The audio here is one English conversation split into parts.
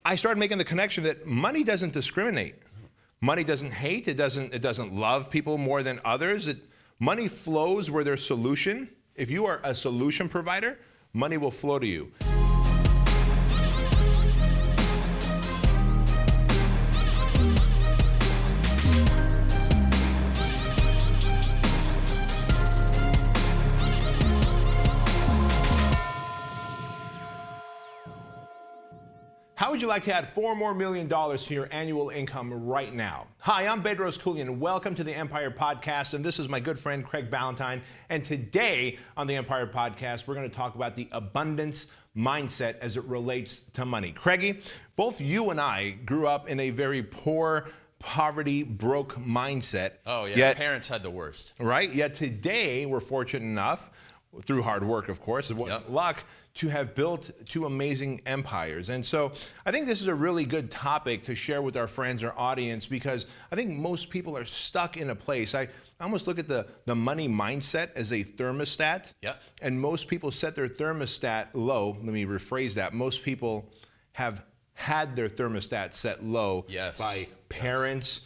I started making the connection that money doesn't discriminate. Money doesn't hate. It doesn't love people more than others. Money flows where there's solution. If you are a solution provider, money will flow to you. How would you like to add $4 million more to your annual income right now? Hi, I'm Bedros Keuilian. Welcome to the Empire Podcast, and this is my good friend Craig Ballantyne. And today on the Empire Podcast, we're going to talk about the abundance mindset as it relates to money. Craigie, both you and I grew up in a very poor, poverty, broke mindset. Oh, yeah. Yet, parents had the worst. Right? Yet today, we're fortunate enough, through hard work, of course, luck, to have built two amazing empires. And so I think this is a really good topic to share with our friends, our audience, because I think most people are stuck in a place. I almost look at the money mindset as a thermostat. Yep. And most people set their thermostat low. Let me rephrase that. Most people have had their thermostat set low by parents,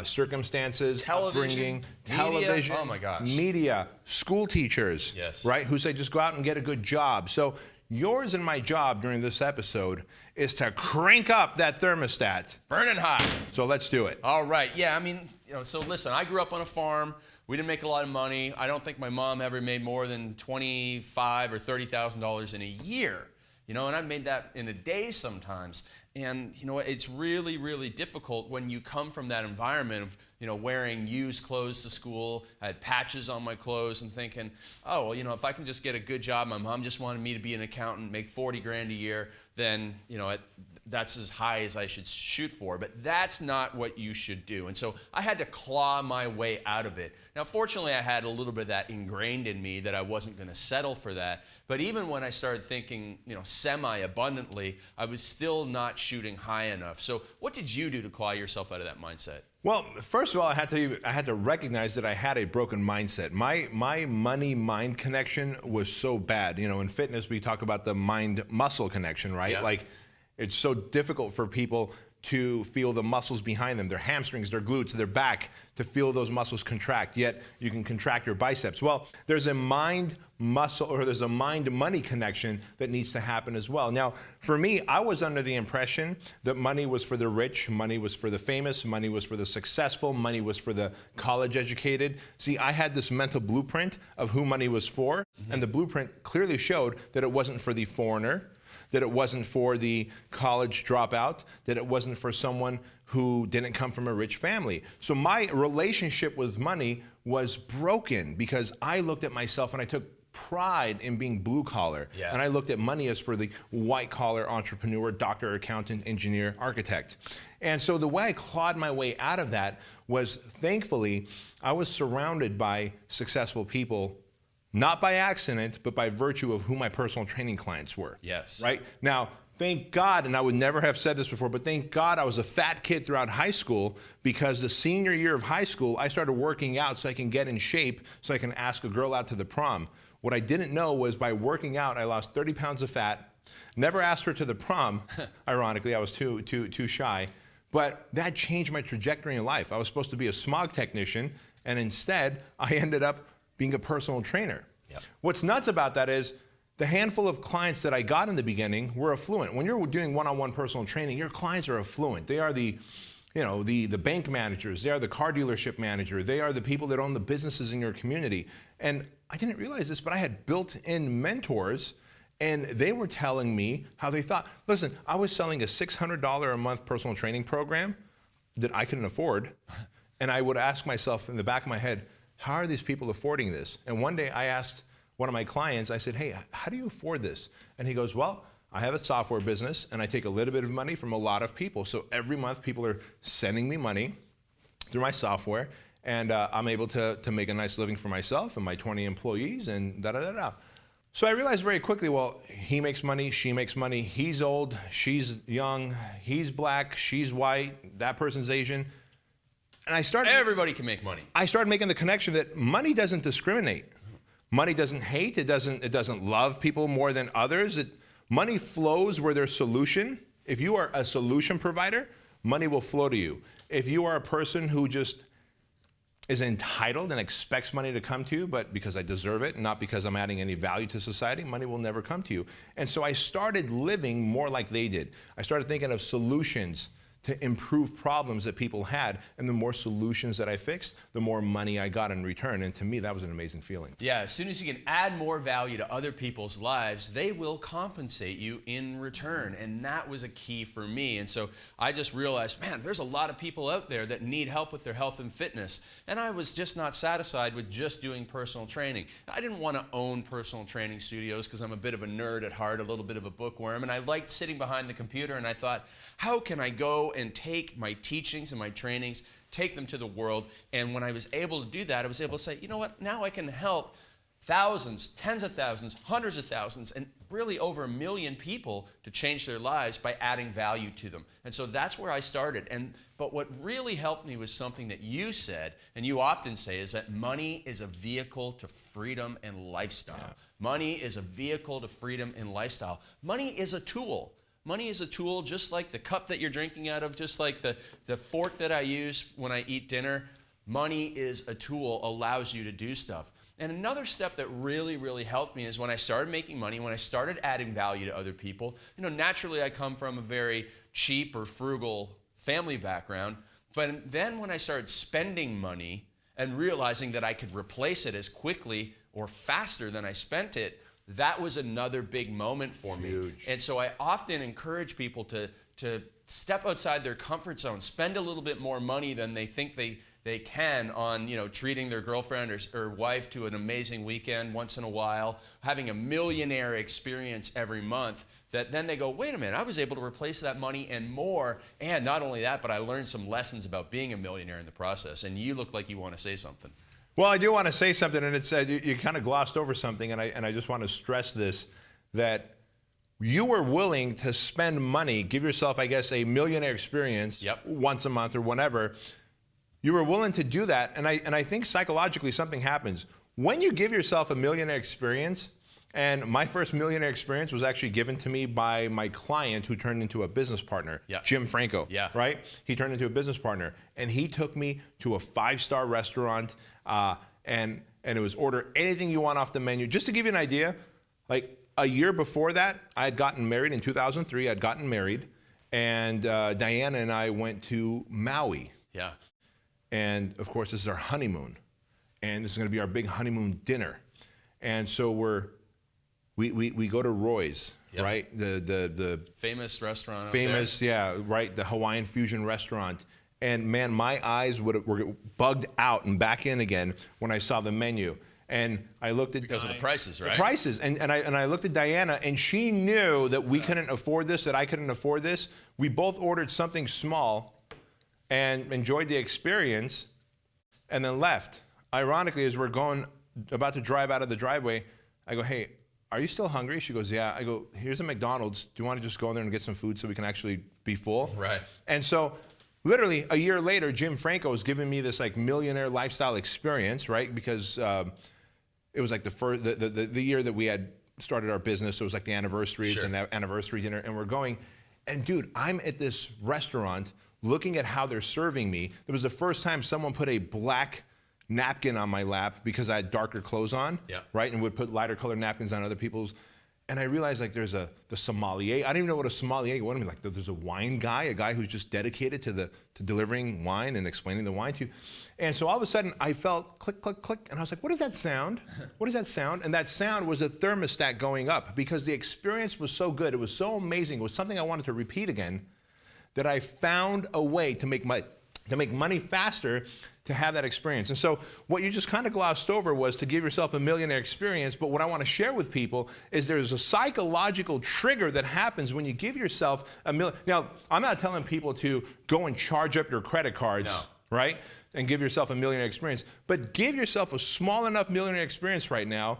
circumstances, upbringing, television, oh my gosh, media, school teachers, right, who say just go out and get a good job. So yours and my job during this episode is to crank up that thermostat. Burning hot. So let's do it. All right. Yeah, I mean, so listen, I grew up on a farm. We didn't make a lot of money. I don't think my mom ever made more than $25,000 or $30,000 in a year. And I made that in a day sometimes. And, it's really, really difficult when you come from that environment of, wearing used clothes to school. I had patches on my clothes and thinking, oh, well, if I can just get a good job, my mom just wanted me to be an accountant, make $40,000 a year, then, that's as high as I should shoot for. But that's not what you should do. And so I had to claw my way out of it. Now, fortunately, I had a little bit of that ingrained in me that I wasn't going to settle for that. But even when I started thinking, semi-abundantly, I was still not shooting high enough. So what did you do to claw yourself out of that mindset? Well, first of all, I had to recognize that I had a broken mindset. My money-mind connection was so bad. In fitness, we talk about the mind-muscle connection, right? Yeah. Like, it's so difficult for people to feel the muscles behind them, their hamstrings, their glutes, their back, to feel those muscles contract, yet you can contract your biceps. Well, there's a mind-muscle or there's a mind-money connection that needs to happen as well. Now, for me, I was under the impression that money was for the rich, money was for the famous, money was for the successful, money was for the college-educated. See, I had this mental blueprint of who money was for, and the blueprint clearly showed that it wasn't for the foreigner, that it wasn't for the college dropout, that it wasn't for someone who didn't come from a rich family. So my relationship with money was broken because I looked at myself and I took pride in being blue collar. Yeah. And I looked at money as for the white collar entrepreneur, doctor, accountant, engineer, architect. And so the way I clawed my way out of that was, thankfully, I was surrounded by successful people, not by accident, but by virtue of who my personal training clients were. Yes. Right? Now, thank God, and I would never have said this before, but thank God I was a fat kid throughout high school, because the senior year of high school, I started working out so I can get in shape, so I can ask a girl out to the prom. What I didn't know was by working out, I lost 30 pounds of fat, never asked her to the prom. Ironically, I was too shy. But that changed my trajectory in life. I was supposed to be a smog technician, and instead, I ended up being a personal trainer. Yep. What's nuts about that is the handful of clients that I got in the beginning were affluent. When you're doing one-on-one personal training, your clients are affluent. They are the bank managers. They are the car dealership manager. They are the people that own the businesses in your community. And I didn't realize this, but I had built-in mentors, and they were telling me how they thought. Listen, I was selling a $600 a month personal training program that I couldn't afford, and I would ask myself in the back of my head, how are these people affording this? And one day I asked one of my clients, I said, hey, how do you afford this? And he goes, well, I have a software business and I take a little bit of money from a lot of people. So every month people are sending me money through my software, and I'm able to make a nice living for myself and my 20 employees and da-da-da-da. So I realized very quickly, well, he makes money, she makes money, he's old, she's young, he's black, she's white, that person's Asian. And everybody can make money. I started making the connection that money doesn't discriminate. Money doesn't hate. It doesn't love people more than others. Money flows where there's solution. If you are a solution provider, money will flow to you. If you are a person who just is entitled and expects money to come to you, but because I deserve it, not because I'm adding any value to society, money will never come to you. And so I started living more like they did. I started thinking of solutions to improve problems that people had, and the more solutions that I fixed, the more money I got in return. And to me, that was an amazing feeling. Yeah, as soon as you can add more value to other people's lives, they will compensate you in return. And that was a key for me. And so I just realized, man, there's a lot of people out there that need help with their health and fitness. And I was just not satisfied with just doing personal training. I didn't want to own personal training studios because I'm a bit of a nerd at heart, a little bit of a bookworm. And I liked sitting behind the computer, and I thought, how can I go and take my teachings and my trainings, take them to the world? And when I was able to do that, I was able to say, you know what, now I can help thousands, tens of thousands, hundreds of thousands, and really over 1 million people to change their lives by adding value to them. And so that's where I started. But what really helped me was something that you said, and you often say, is that money is a vehicle to freedom and lifestyle. Yeah. Money is a vehicle to freedom and lifestyle. Money is a tool. Money is a tool, just like the cup that you're drinking out of, just like the fork that I use when I eat dinner. Money is a tool, allows you to do stuff. And another step that really, really helped me is when I started making money, when I started adding value to other people. You know, naturally I come from a very cheap or frugal family background, but then when I started spending money and realizing that I could replace it as quickly or faster than I spent it, that was another big moment for me. Huge. And so I often encourage people to step outside their comfort zone, spend a little bit more money than they think they can on, you know, treating their girlfriend or wife to an amazing weekend once in a while, having a millionaire experience every month, that then they go, wait a minute, I was able to replace that money and more. And not only that, but I learned some lessons about being a millionaire in the process. And you look like you want to say something. Well, I do want to say something, and it's you kind of glossed over something, and I just want to stress this, that you were willing to spend money, give yourself, I guess, a millionaire experience once a month or whenever. You were willing to do that, and I think psychologically something happens. When you give yourself a millionaire experience, and my first millionaire experience was actually given to me by my client who turned into a business partner, Jim Franco, right? He turned into a business partner, and he took me to a 5-star restaurant, and it was order anything you want off the menu. Just to give you an idea, like a year before that, I had gotten married in 2003. I'd gotten married, and Diana and I went to Maui. Yeah. And of course, this is our honeymoon, and this is going to be our big honeymoon dinner. And so we go to Roy's, right? The famous restaurant. Famous, right? The Hawaiian fusion restaurant. And man, my eyes were bugged out and back in again when I saw the menu. And I looked at because of the prices, right? The prices, and I looked at Diana, and she knew that we couldn't afford this, that I couldn't afford this. We both ordered something small and enjoyed the experience, and then left. Ironically, as we're about to drive out of the driveway, I go, hey, are you still hungry? She goes, yeah. I go, here's a McDonald's. Do you want to just go in there and get some food so we can actually be full? Right. And so literally a year later, Jim Franco was giving me this like millionaire lifestyle experience, right? Because it was like the year that we had started our business. So it was like the anniversary, and the anniversary dinner, and we're going. And dude, I'm at this restaurant looking at how they're serving me. It was the first time someone put a black napkin on my lap because I had darker clothes on, right? And would put lighter colored napkins on other people's. And I realized like there's the sommelier. I didn't even know what a sommelier was. I mean, like there's a wine guy, a guy who's just dedicated to delivering wine and explaining the wine to you. And so all of a sudden I felt click, click, click, and I was like, what is that sound? What is that sound? And that sound was a thermostat going up because the experience was so good. It was so amazing. It was something I wanted to repeat again, that I found a way to make money faster to have that experience. And so what you just kind of glossed over was to give yourself a millionaire experience, but what I want to share with people is there's a psychological trigger that happens when you give yourself a million. Now, I'm not telling people to go and charge up your credit cards, right? And give yourself a millionaire experience, but give yourself a small enough millionaire experience right now.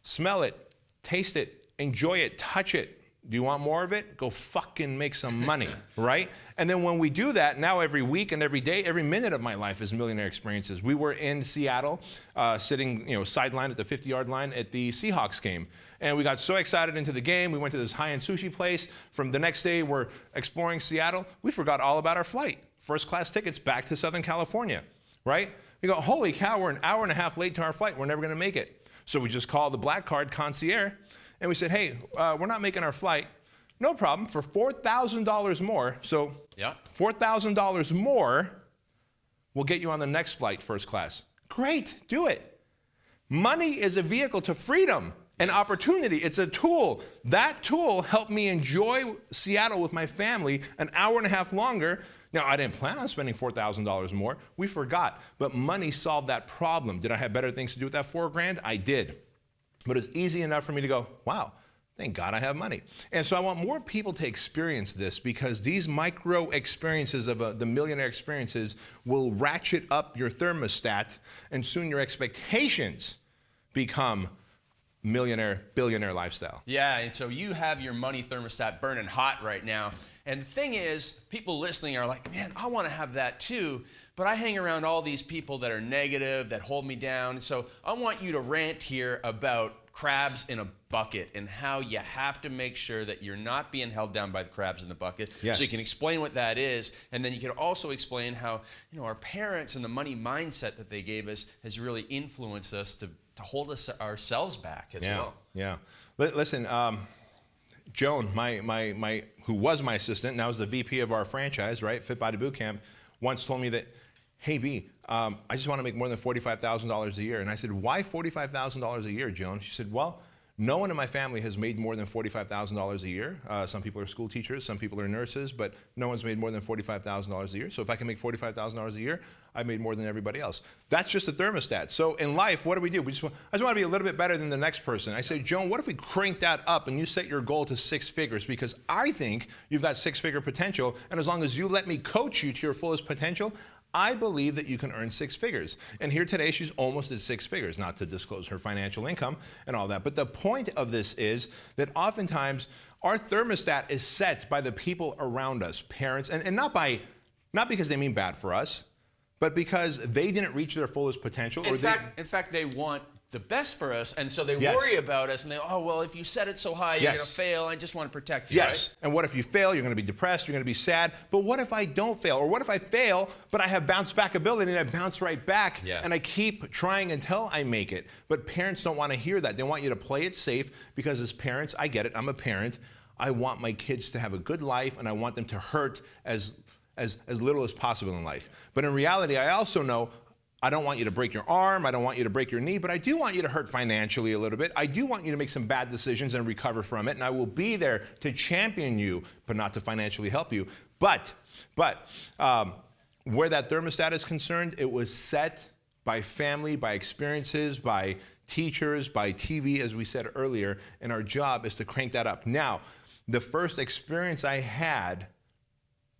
Smell it, taste it, enjoy it, touch it, Do you want more of it? Go fucking make some money, right? And then when we do that, now every week and every day, every minute of my life is millionaire experiences. We were in Seattle, sitting, sideline at the 50-yard line at the Seahawks game. And we got so excited into the game. We went to this high-end sushi place. From the next day, we're exploring Seattle. We forgot all about our flight. First-class tickets back to Southern California, right? We go, holy cow, we're an hour and a half late to our flight. We're never going to make it. So we just called the black card concierge, and we said, hey, we're not making our flight. No problem. For $4,000 more, so $4,000 more, we'll get you on the next flight, first class. Great, do it. Money is a vehicle to freedom and opportunity. It's a tool. That tool helped me enjoy Seattle with my family an hour and a half longer. Now, I didn't plan on spending $4,000 more. We forgot. But money solved that problem. Did I have better things to do with that $4,000? I did. But it's easy enough for me to go, wow, thank God I have money. And so I want more people to experience this, because these micro experiences of the millionaire experiences will ratchet up your thermostat, and soon your expectations become millionaire, billionaire lifestyle. Yeah, and so you have your money thermostat burning hot right now. And the thing is, people listening are like, man, I want to have that too, but I hang around all these people that are negative, that hold me down. So I want you to rant here about crabs in a bucket and how you have to make sure that you're not being held down by the crabs in the bucket. Yes. So you can explain what that is, and then you can also explain how, our parents and the money mindset that they gave us has really influenced us to hold ourselves back as well. Yeah. Listen, Joan, who was my assistant, now is the VP of our franchise, right, Fit Body Bootcamp, once told me that, hey, B, I just want to make more than $45,000 a year. And I said, why $45,000 a year, Joan? She said, well, no one in my family has made more than $45,000 a year. Some people are school teachers, some people are nurses, but no one's made more than $45,000 a year. So if I can make $45,000 a year, I've made more than everybody else. That's just a thermostat. So in life, what do? I just want to be a little bit better than the next person. I say, Joan, what if we crank that up and you set your goal to 6 figures? Because I think you've got 6-figure potential, and as long as you let me coach you to your fullest potential, I believe that you can earn 6 figures. And here today, she's almost at 6 figures, not to disclose her financial income and all that. But the point of this is that oftentimes our thermostat is set by the people around us, parents, and not because they mean bad for us, but because they didn't reach their fullest potential. In fact, they want the best for us, and so they worry about us, and they, oh, well, if you set it so high, you're going to fail. I just want to protect you, right? And what if you fail? You're going to be depressed. You're going to be sad. But what if I don't fail? Or what if I fail, but I have bounce back ability, and I bounce right back, and I keep trying until I make it? But parents don't want to hear that. They want you to play it safe, because as parents, I get it. I'm a parent. I want my kids to have a good life, and I want them to hurt as little as possible in life. But in reality, I also know I don't want you to break your arm, I don't want you to break your knee, but I do want you to hurt financially a little bit. I do want you to make some bad decisions and recover from it, and I will be there to champion you, but not to financially help you. But where that thermostat is concerned, it was set by family, by experiences, by teachers, by TV, as we said earlier, and our job is to crank that up. Now, the first experience I had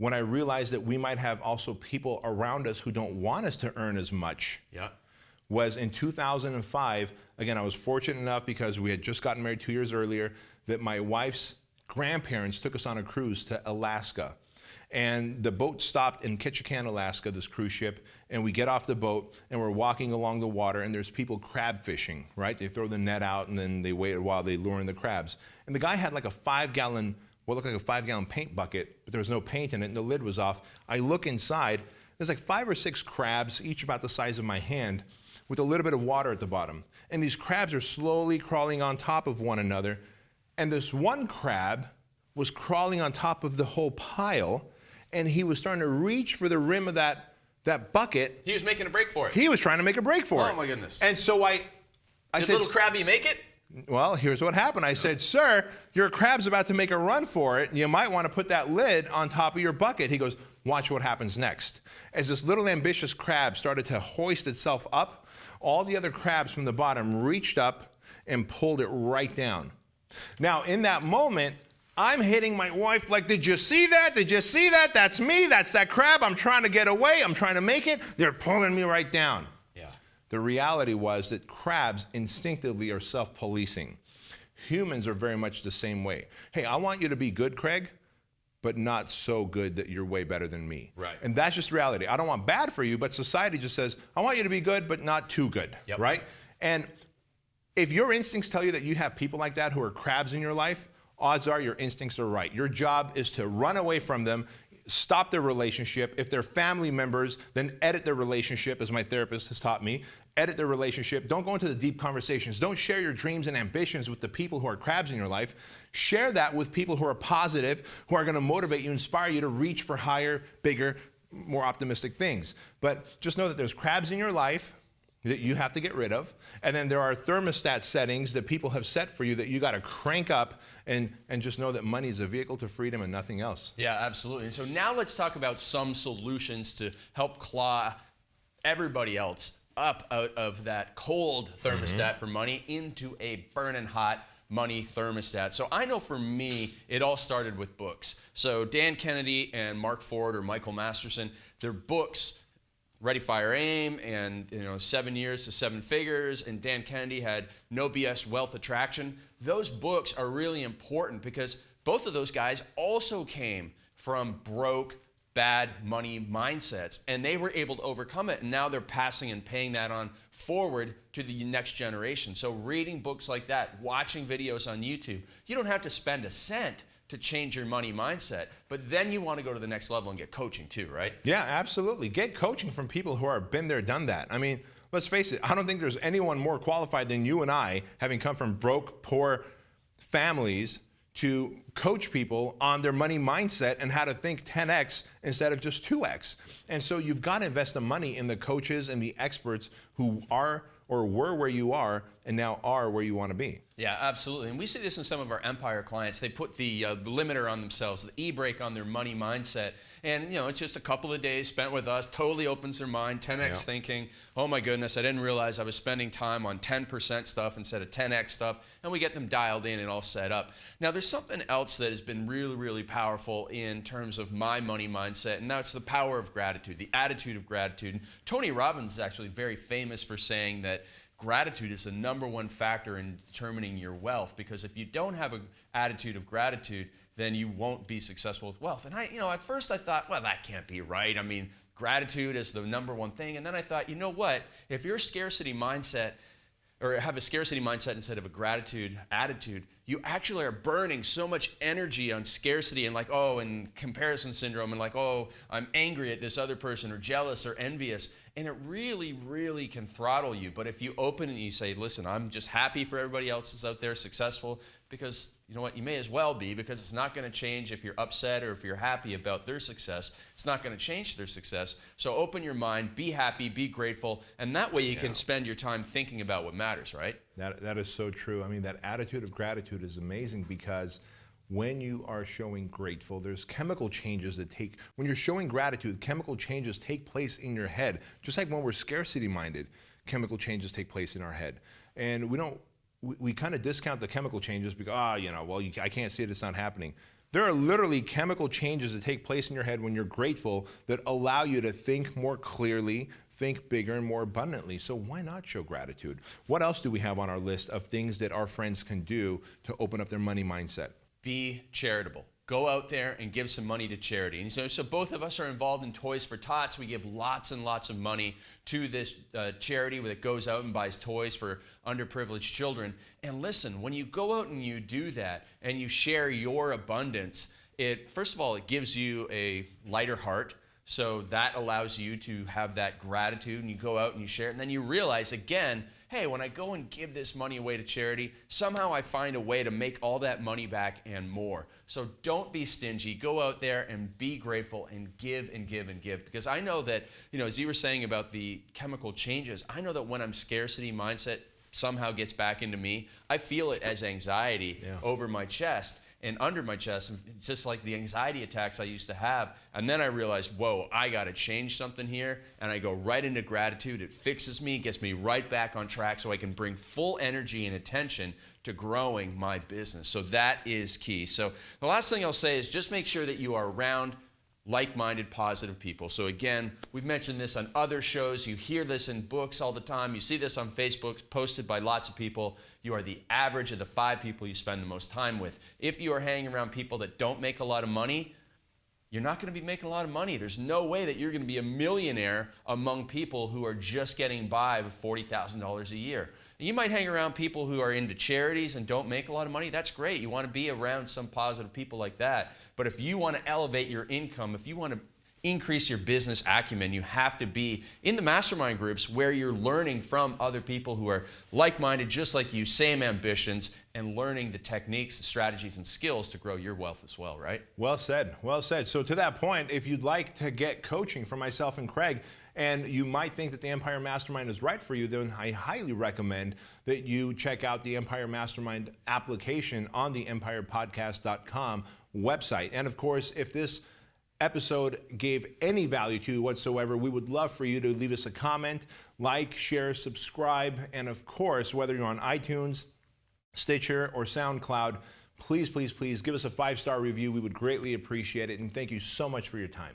when I realized that we might have also people around us who don't want us to earn as much, was in 2005. Again, I was fortunate enough, because we had just gotten married 2 years earlier, that my wife's grandparents took us on a cruise to Alaska. And the boat stopped in Ketchikan, Alaska, this cruise ship, and we get off the boat, and we're walking along the water, and there's people crab fishing, right? They throw the net out, and then they wait a while, they lure in the crabs. And the guy had like a 5-gallon what looked like a 5-gallon paint bucket, but there was no paint in it, and the lid was off. I look inside, there's like 5 or 6 crabs, each about the size of my hand, with a little bit of water at the bottom. And these crabs are slowly crawling on top of one another. And this one crab was crawling on top of the whole pile, and he was starting to reach for the rim of that bucket. He was making a break for it. He was trying to make a break for it. Oh my goodness. And so I Did said, little crabby make it? Well, here's what happened. I said, sir, your crab's about to make a run for it. You might want to put that lid on top of your bucket. He goes, watch what happens next. As this little ambitious crab started to hoist itself up, all the other crabs from the bottom reached up and pulled it right down. Now, in that moment, I'm hitting my wife like, did you see that? Did you see that? That's me. That's that crab. I'm trying to get away. I'm trying to make it. They're pulling me right down. The reality was that crabs instinctively are self-policing. Humans are very much the same way. Hey, I want you to be good, Craig, but not so good that you're way better than me. Right. And that's just reality. I don't want bad for you, but society just says, I want you to be good, but not too good, Yep. right? And if your instincts tell you that you have people like that who are crabs in your life, odds are your instincts are right. Your job is to run away from them, stop their relationship. If they're family members, then edit their relationship, as my therapist has taught me. Edit their relationship. Don't go into the deep conversations. Don't share your dreams and ambitions with the people who are crabs in your life. Share that with people who are positive, who are going to motivate you, inspire you to reach for higher, bigger, more optimistic things. But just know that there's crabs in your life that you have to get rid of. And then there are thermostat settings that people have set for you that you got to crank up, and just know that money is a vehicle to freedom and nothing else. Yeah, absolutely. And so now let's talk about some solutions to help claw everybody else up out of that cold thermostat for money into a burning hot money thermostat. So I know for me, it all started with books. So Dan Kennedy and Mark Ford or Michael Masterson, their books, Ready, Fire, Aim, and 7 years to 7 figures, and Dan Kennedy had No BS Wealth Attraction. Those books are really important because both of those guys also came from broke, bad money mindsets, and they were able to overcome it, and now they're passing and paying that on forward to the next generation. So reading books like that, watching videos on YouTube, you don't have to spend a cent to change your money mindset, but then you want to go to the next level and get coaching too, right? Yeah, absolutely. Get coaching from people who are been there, done that. I mean, let's face it, I don't think there's anyone more qualified than you and I, having come from broke, poor families, to coach people on their money mindset and how to think 10x instead of just 2x. And so you've got to invest the money in the coaches and the experts who are or were where you are and now are where you want to be. Yeah, absolutely. And we see this in some of our Empire clients. They put the limiter on themselves, the e-brake on their money mindset. And, it's just a couple of days spent with us, totally opens their mind, 10x thinking, oh my goodness, I didn't realize I was spending time on 10% stuff instead of 10x stuff. And we get them dialed in and all set up. Now, there's something else that has been really, really powerful in terms of my money mindset, and that's the power of gratitude, the attitude of gratitude. And Tony Robbins is actually very famous for saying that gratitude is the number one factor in determining your wealth, because if you don't have an attitude of gratitude, then you won't be successful with wealth. And at first I thought, well, that can't be right. I mean, gratitude is the number one thing. And then I thought, you know what? If you're a scarcity mindset, or have a scarcity mindset instead of a gratitude attitude, you actually are burning so much energy on scarcity and and comparison syndrome and I'm angry at this other person or jealous or envious. And it really, really can throttle you. But if you open and you say, listen, I'm just happy for everybody else that's out there successful, because you know what, you may as well be, because it's not going to change if you're upset or if you're happy about their success. It's not going to change their success. So open your mind, be happy, be grateful, and that way you can spend your time thinking about what matters, right? That is so true. I mean, that attitude of gratitude is amazing, because when you are showing grateful, there's chemical changes when you're showing gratitude, chemical changes take place in your head. Just like when we're scarcity minded, chemical changes take place in our head. And we kind of discount the chemical changes because, I can't see it, it's not happening. There are literally chemical changes that take place in your head when you're grateful that allow you to think more clearly, think bigger and more abundantly. So why not show gratitude? What else do we have on our list of things that our friends can do to open up their money mindset? Be charitable. Go out there and give some money to charity. And so both of us are involved in Toys for Tots. We give lots and lots of money to this charity that goes out and buys toys for underprivileged children. And listen, when you go out and you do that and you share your abundance, first of all, it gives you a lighter heart. So that allows you to have that gratitude, and you go out and you share it. And then you realize again, hey, when I go and give this money away to charity, somehow I find a way to make all that money back and more. So don't be stingy. Go out there and be grateful and give and give and give. Because I know that, as you were saying about the chemical changes, I know that when I'm scarcity mindset somehow gets back into me, I feel it as anxiety over my chest and under my chest. It's just like the anxiety attacks I used to have. And then I realized, whoa, I got to change something here. And I go right into gratitude. It fixes me, gets me right back on track so I can bring full energy and attention to growing my business. So that is key. So the last thing I'll say is just make sure that you are around like-minded, positive people. So again, we've mentioned this on other shows. You hear this in books all the time. You see this on Facebook, posted by lots of people. You are the average of the 5 people you spend the most time with. If you are hanging around people that don't make a lot of money, you're not going to be making a lot of money. There's no way that you're going to be a millionaire among people who are just getting by with $40,000 a year. You might hang around people who are into charities and don't make a lot of money. That's great. You want to be around some positive people like that. But if you want to elevate your income, if you want to increase your business acumen, you have to be in the mastermind groups where you're learning from other people who are like-minded, just like you, same ambitions, and learning the techniques, the strategies, and skills to grow your wealth as well, right? Well said, well said. So to that point, if you'd like to get coaching from myself and Craig, and you might think that the Empire Mastermind is right for you, then I highly recommend that you check out the Empire Mastermind application on the empirepodcast.com website. And of course, if this episode gave any value to you whatsoever, we would love for you to leave us a comment, like, share, subscribe, and of course, whether you're on iTunes, Stitcher, or SoundCloud, please, please, please give us a 5-star review. We would greatly appreciate it, and thank you so much for your time.